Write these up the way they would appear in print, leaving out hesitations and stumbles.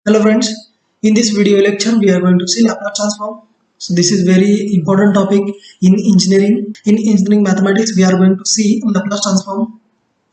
Hello friends, in this video lecture we are going to see Laplace transform. So this is very important topic in engineering. In engineering mathematics we are going to see Laplace transform.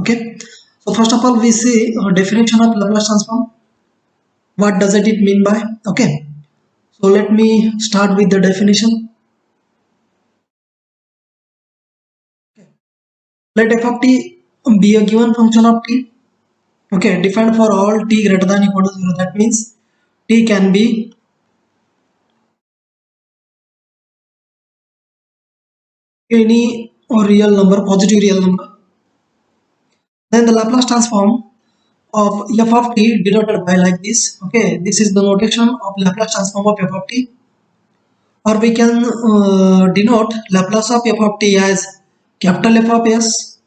Okay. So first of all we see definition of Laplace transform. What does it mean by? Okay. So let me start with the definition. Let f of t be a given function of t. Okay, defined for all t greater than equal to 0. That means t can be any real number, positive real number. Then the Laplace transform of f of t denoted by like this. Okay, this is the notation of Laplace transform of f of t, or we can denote Laplace of f of t as capital F of s,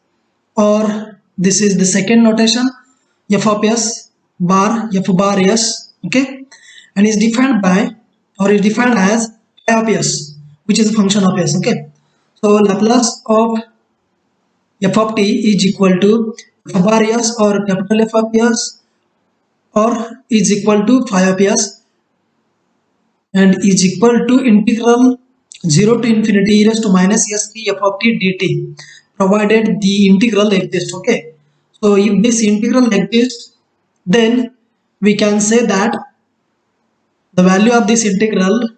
or this is the second notation f of s bar f bar s. Okay, and is defined by or is defined as phi of s, which is a function of s. Okay, so Laplace of f of t is equal to f bar s or capital F of s, or is equal to phi of s, and is equal to integral 0 to infinity e raised to minus st f of t dt, provided the integral exists. Okay, so if this integral exists, then we can say that the value of this integral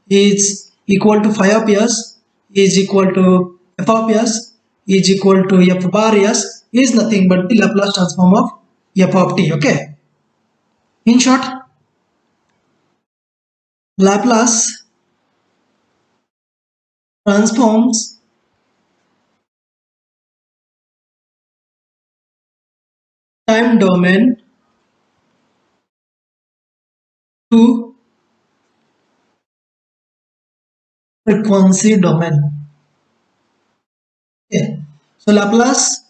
is equal to phi of s is equal to f of s is equal to f bar s is nothing but the Laplace transform of f of t. Okay, in short, Laplace transforms time domain to frequency domain. Okay. So Laplace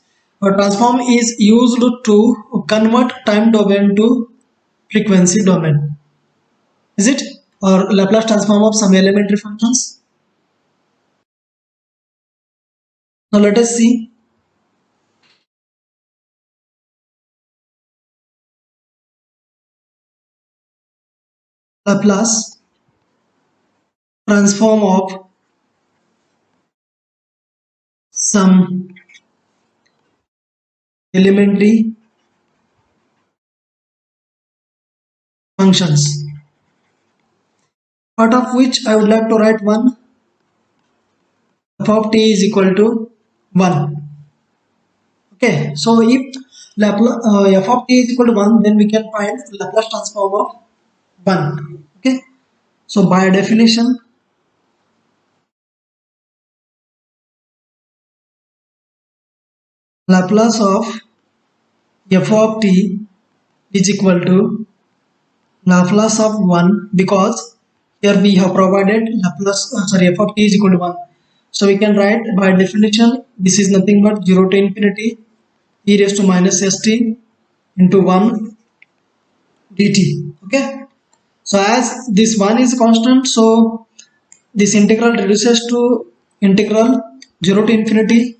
transform is used to convert time domain to frequency domain. Is it? Or Laplace transform of some elementary functions. Now let us see. Laplace transform of some elementary functions, out of which I would like to write one. F of t is equal to 1. Okay, so if Laplace f of t is equal to 1, then we can find Laplace transform of 1. Okay, so by definition, Laplace of f of t is equal to Laplace of 1, because here we have provided Laplace f of t is equal to 1. So we can write by definition, this is nothing but 0 to infinity e raised to minus st into 1 dt. Okay, so as this 1 is constant, so this integral reduces to integral 0 to infinity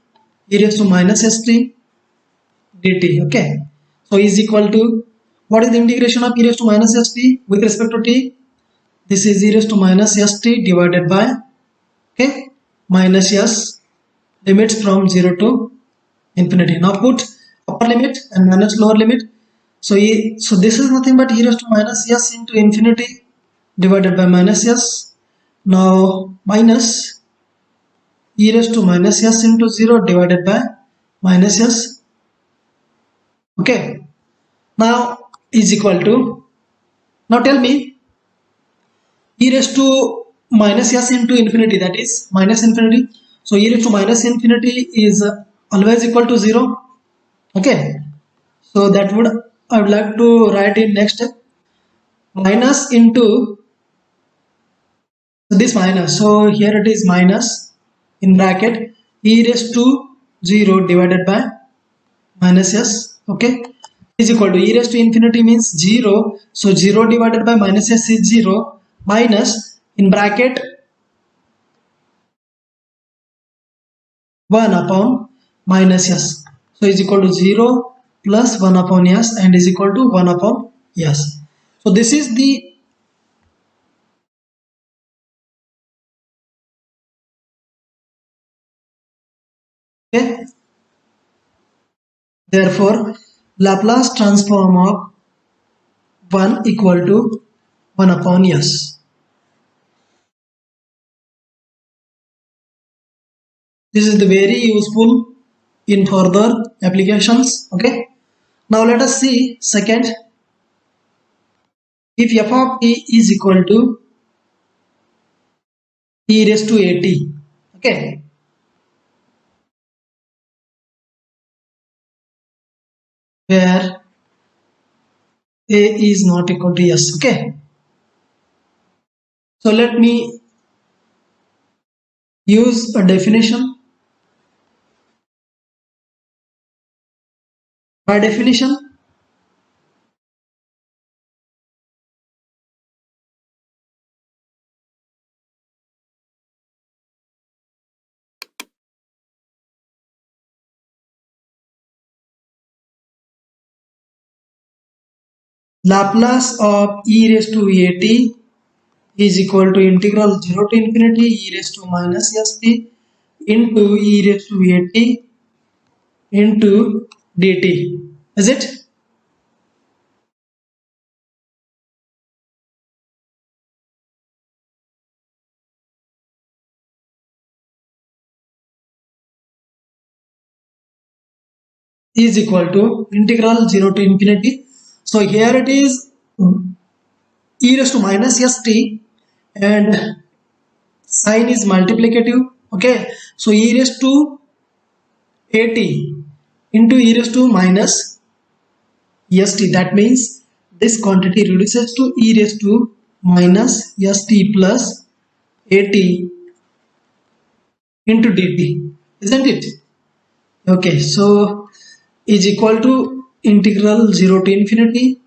e raised to minus st dt. Okay, so is equal to, what is the integration of e raised to minus st with respect to t? This is e raised to minus st divided by, okay, minus s limits from 0 to infinity. Now put upper limit and minus lower limit. So this is nothing but e raised to minus s into infinity divided by minus s. Now minus e raised to minus s into 0 divided by minus s. Okay, now is equal to, now tell me, e raised to minus s into infinity, that is minus infinity. So e raised to minus infinity is always equal to 0. Okay, so that would, I would like to write in next step, minus into this minus. So here it is minus in bracket e raised to 0 divided by minus s. Okay, is equal to e raised to infinity means 0. So 0 divided by minus s is 0, minus in bracket 1 upon minus s. So is equal to 0 plus 1 upon s and is equal to 1 upon s. So this is the okay. Therefore, Laplace transform of 1 equal to 1 upon s. This is the very useful in further applications. Okay. Now let us see second. If f of t is equal to e raised to at. Okay. Where a is not equal to s. Okay. So let me use a definition. By definition, Laplace of e raised to at is equal to integral 0 to infinity e raised to minus st into e raised to at into dt. Is it? Is equal to integral 0 to infinity. So here it is e raised to minus st and sign is multiplicative. Okay, so e raised to at into e raised to minus st. That means this quantity reduces to e raised to minus st plus at into dt, isn't it? Okay, so is equal to integral 0 to infinity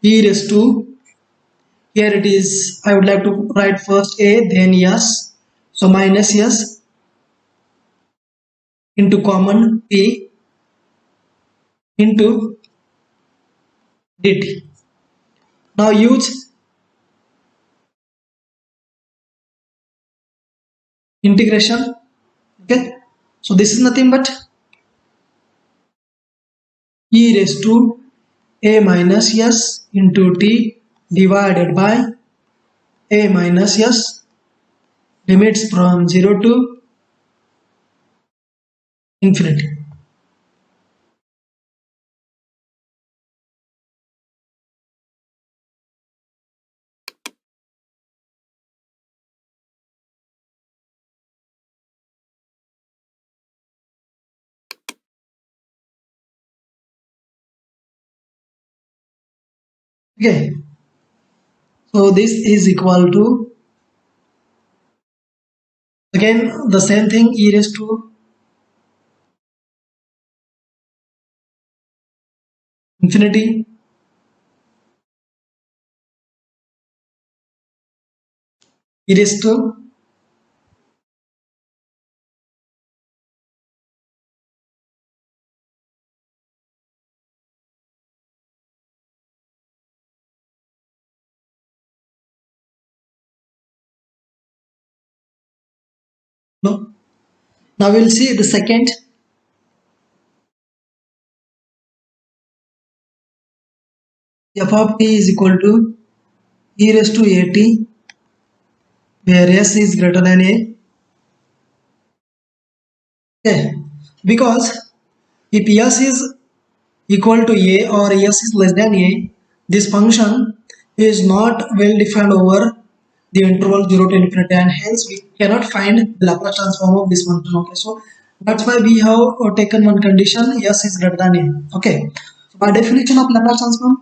e raised to, here it is, I would like to write first a then s, so minus s into common t into dt. Now use integration. Okay, so this is nothing but e raised to a minus s into t divided by a minus s limits from 0 to infinity. Okay, so this is equal to again the same thing e raised to infinity e raised to no. Now we'll see the second. F of t is equal to e raised to at where s is greater than a. Okay, because if s is equal to a or s is less than a, this function is not well defined over the interval 0 to infinity and hence we cannot find the Laplace transform of this function. Okay, so that's why we have taken one condition, s is greater than a. Okay, so by definition of Laplace transform,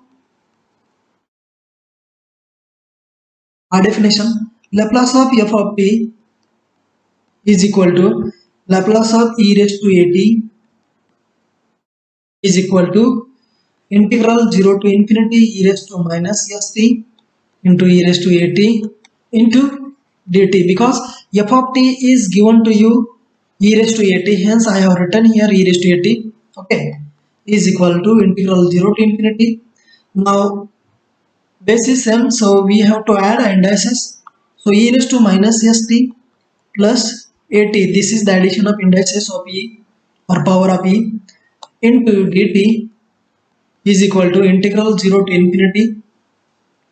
by definition Laplace of f of t is equal to Laplace of e raised to at is equal to integral 0 to infinity e raised to minus st into e raised to at into dt, because f of t is given to you e raised to at, hence I have written here e raised to at. Okay, is equal to integral 0 to infinity. Now base is same, so we have to add indices. So e raised to minus st plus at, this is the addition of indices of e or power of e, into dt is equal to integral 0 to infinity.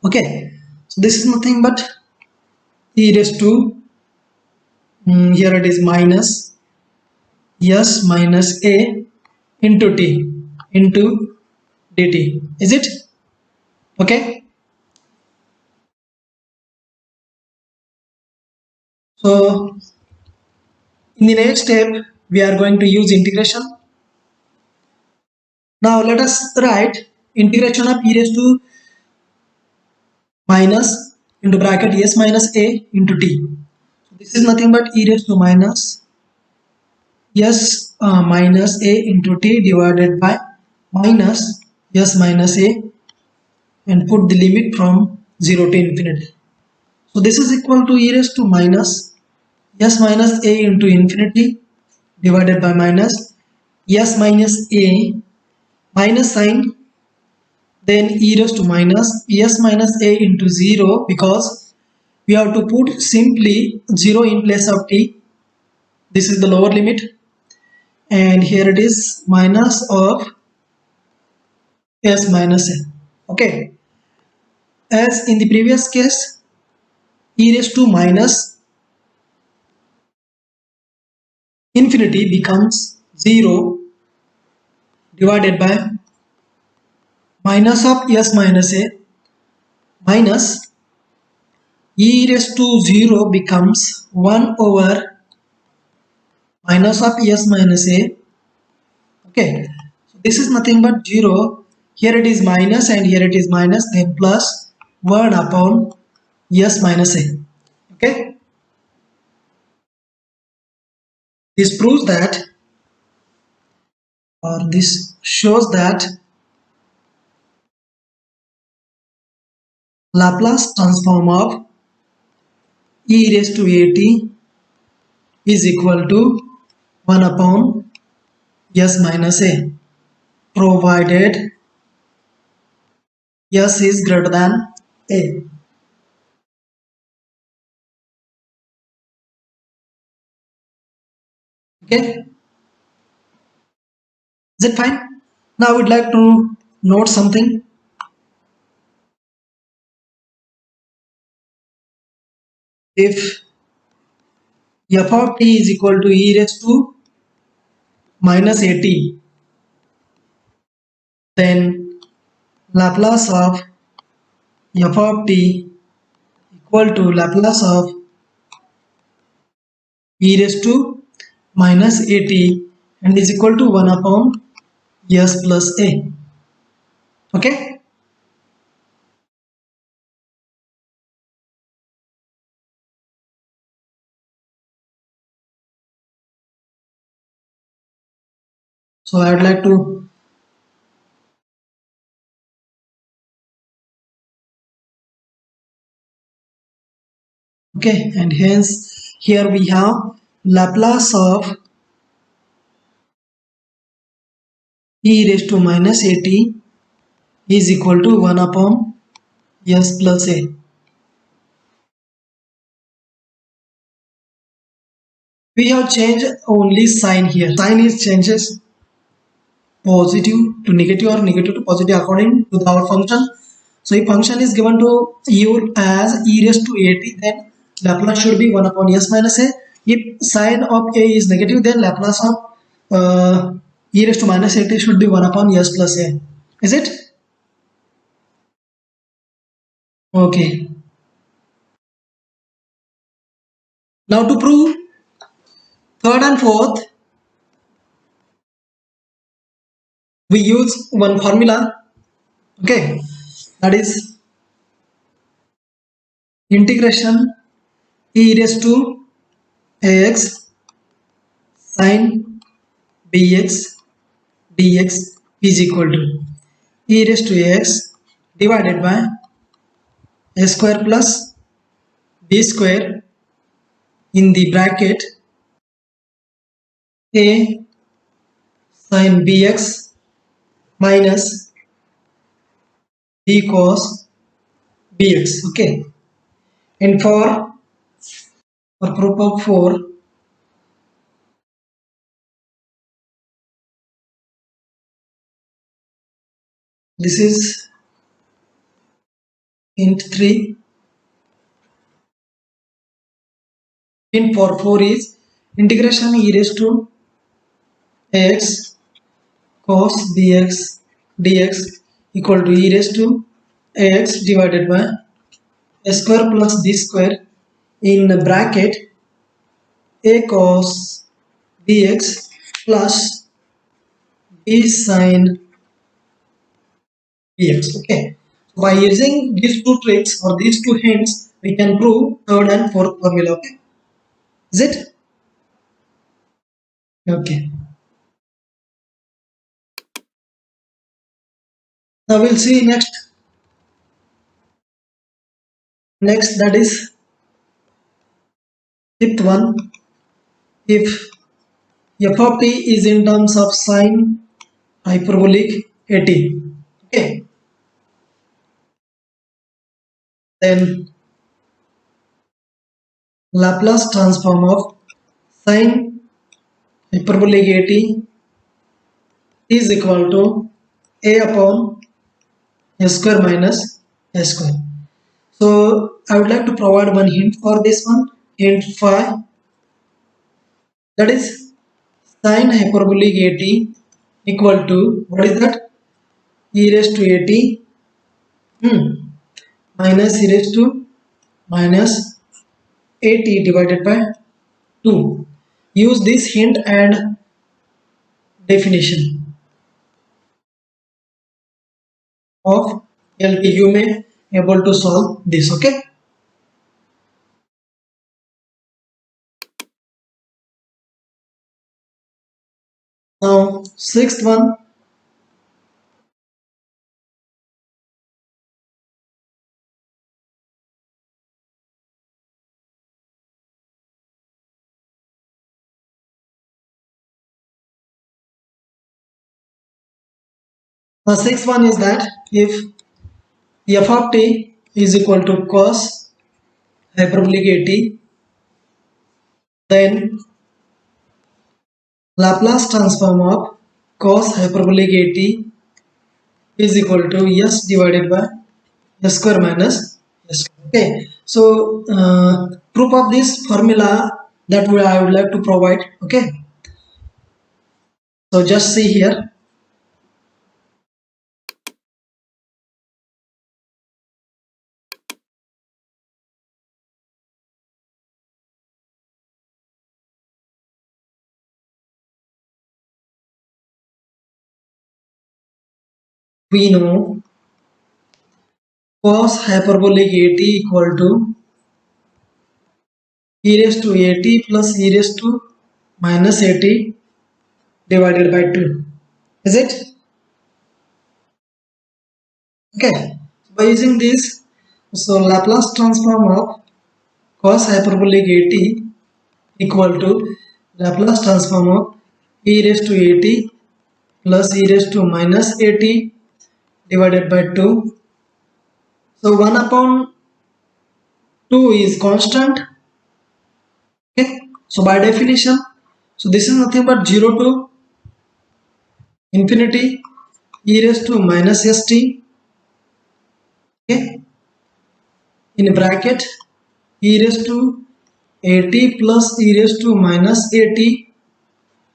Okay, so this is nothing but e raised to, here it is minus s minus a into t into dt, is it? Okay, so in the next step we are going to use integration. Now let us write integration of e raised to minus into bracket s minus a into t. So this is nothing but e raised to minus s minus a into t divided by minus s minus a, and put the limit from 0 to infinity. So this is equal to e raised to minus s minus a into infinity divided by minus s minus a minus sign, then e raised to minus s minus a into 0, because we have to put simply 0 in place of t. This is the lower limit, and here it is minus of s minus a. Okay, as in the previous case, e raised to minus infinity becomes 0 divided by minus of s minus a minus e raised to 0 becomes 1 over minus of s minus a. Okay, so this is nothing but 0. Here it is minus and here it is minus, then plus 1 upon s minus a. Okay, this proves that, or this shows that Laplace transform of e raised to at is equal to 1 upon s minus a, provided s is greater than a. Okay, is it fine? Now I would like to note something. If f of t is equal to e raised to minus at, then Laplace of f of t equal to Laplace of e raised to minus at, and is equal to 1 upon s plus a. Okay, so I would like to, okay, and hence here we have Laplace of e raised to minus at is equal to 1 upon s plus a. We have changed only sign here. Sign is changes positive to negative or negative to positive according to our function. So if function is given to you as e raised to at, then Laplace should be 1 upon s minus a. If sign of a is negative, then Laplace of e raised to minus at should be 1 upon s plus a. Is it? Okay. Now to prove third and fourth, we use one formula. Okay, that is integration e raised to ax sin bx dx is equal to e raised to x divided by a square plus b square in the bracket a sin bx minus b cos dx. Okay, and for proof of 4, this is hint 3. Hint for 4 is integration e raised to ax cos bx dx equal to e raised to ax divided by a square plus b square in bracket a cos bx plus b sin bx. Okay, by using these two tricks or these two hints, we can prove third and fourth formula. Okay, is it okay? Now we'll see next, that is fifth one. If f of t is in terms of sine hyperbolic at, okay, then Laplace transform of sine hyperbolic at is equal to a upon a square minus a square. So I would like to provide one hint for this one. Hint 5, that is sine hyperbolic at equal to, what is that, e raised to at minus e raised to minus at divided by 2. Use this hint and definition of LP. You may able to solve this. Okay. Now sixth one. The sixth one is that if f of t is equal to cos hyperbolic at, then Laplace transform of cos hyperbolic at is equal to s divided by s square minus s square. Okay, so proof of this formula that I would like to provide. Okay, so just see here. We know cos hyperbolic at equal to e raised to at plus e raised to minus at divided by 2. Is it? Okay. By using this, so Laplace transform of cos hyperbolic at equal to Laplace transform of e raised to at plus e raised to minus at divided by 2. So 1 upon 2 is constant. Okay. So by definition, so this is nothing but 0 to infinity e raised to minus st. Okay, in bracket e raised to at plus e raised to minus at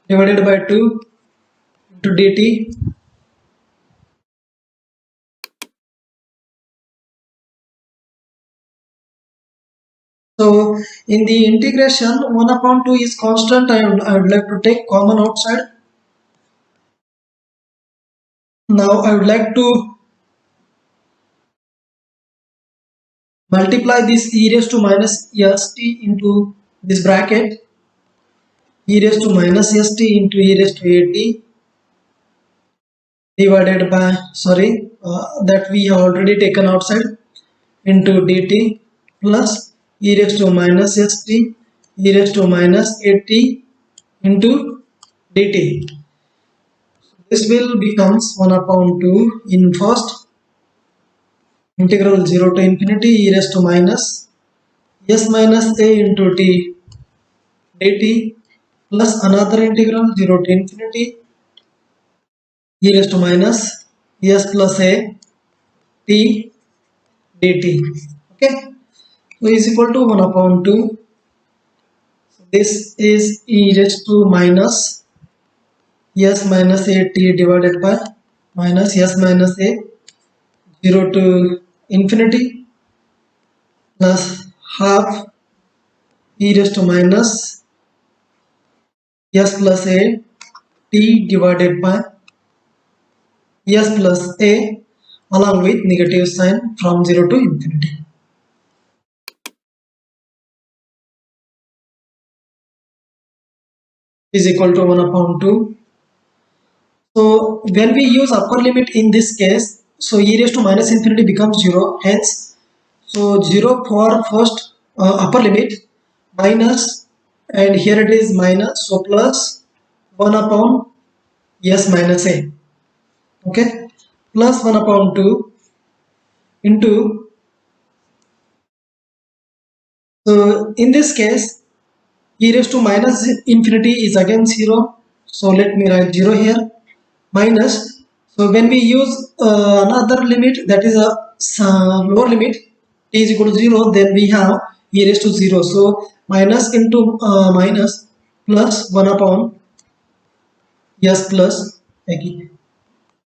divided by 2 into dt. So in the integration, 1 upon 2 is constant. I would like to take common outside. Now I would like to multiply this e raised to minus st into this bracket, e raised to minus st into e raised to at divided by, that we have already taken outside, into dt plus e raised to minus st e raised to minus at into dt. This will becomes 1 upon 2 in first integral 0 to infinity e raised to minus s minus a into t dt plus another integral 0 to infinity e raised to minus s plus a t dt. Okay, so is equal to 1 upon 2. So this is e raised to minus s minus a t divided by minus s minus a 0 to infinity plus half e raised to minus s plus a t divided by s plus a along with negative sign from 0 to infinity. Is equal to 1 upon 2. So when we use upper limit in this case, so e raised to minus infinity becomes 0. Hence, so 0 for first upper limit minus, and here it is minus, so plus 1 upon s minus a. Okay, plus 1 upon 2 into, so in this case e raised to minus infinity is again 0, so let me write 0 here, minus, so when we use another limit, that is a lower limit, t is equal to 0, then we have e raised to 0, so minus into minus plus 1 upon s plus again.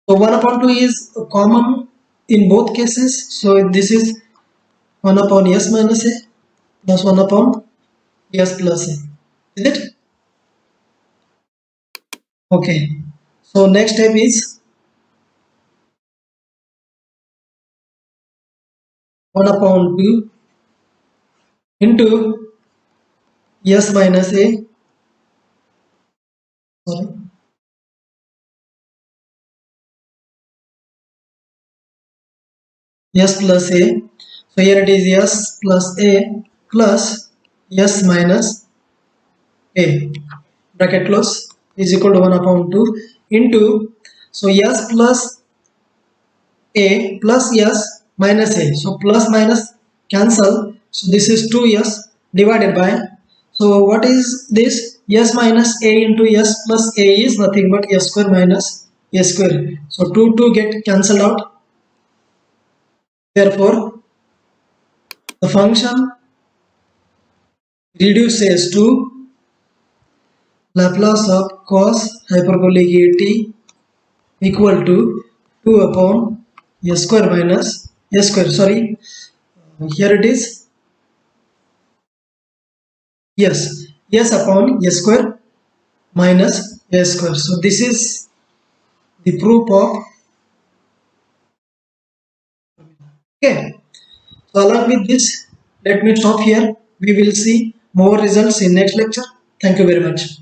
So 1 upon 2 is common in both cases, so this is 1 upon s minus a plus 1 upon s plus a. Is it? Okay. So next step is 1 upon 2 into s minus a, sorry, s plus a. So here it is s plus a plus s minus a, bracket close, is equal to 1 upon 2 into, so s plus a plus s minus a, so plus minus cancel, so this is 2s divided by, so what is this, s minus a into s plus a is nothing but s square minus a square, so 2 get cancelled out. Therefore the function reduces to Laplace of cos hyperbolic at equal to 2 upon s square minus s square, sorry, here it is, yes, s upon s square minus a square. So this is the proof of, okay. So along with this, let me stop here. We will see more results in next lecture. Thank you very much.